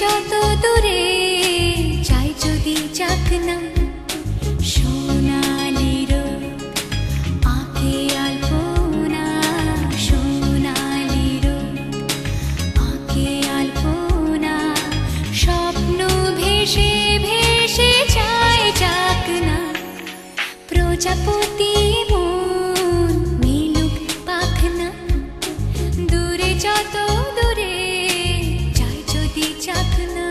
যত দূরে যাই যদি যাক না, সোনালি রোদ আঁকে আলপনা, সোনালি রোদ আঁকে আলপনা, স্বপ্ন ভেসে ভেসে যায় যাক না, প্রজাপতি মন মিলুক পাখনা, দূরে যত দূরে যাই যদি যাক না।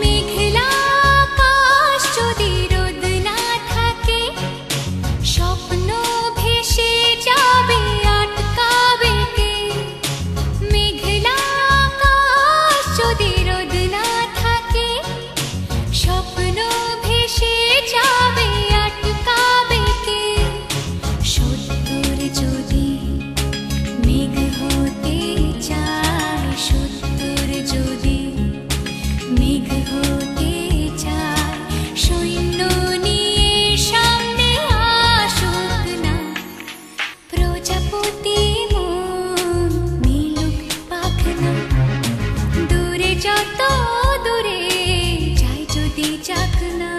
মেঘলা আকাশ যদি রোদ না থাকে, স্বপ্ন ভেসে যাবে আটকাবে কে? মেঘলা আকাশ যদি রোদ না থাকে, স্বপ্ন ভেসে যাবে আটকাবে কে? সত্তর যদি মেঘ হতে চায়, সত্তর যদি মেঘ হতে চায়, সৈন্য নিয়ে সামনে আসুক না, প্রজাপতি মন মিলুক পাখনা, দূরে যত দূরে যাই যদি যাক না।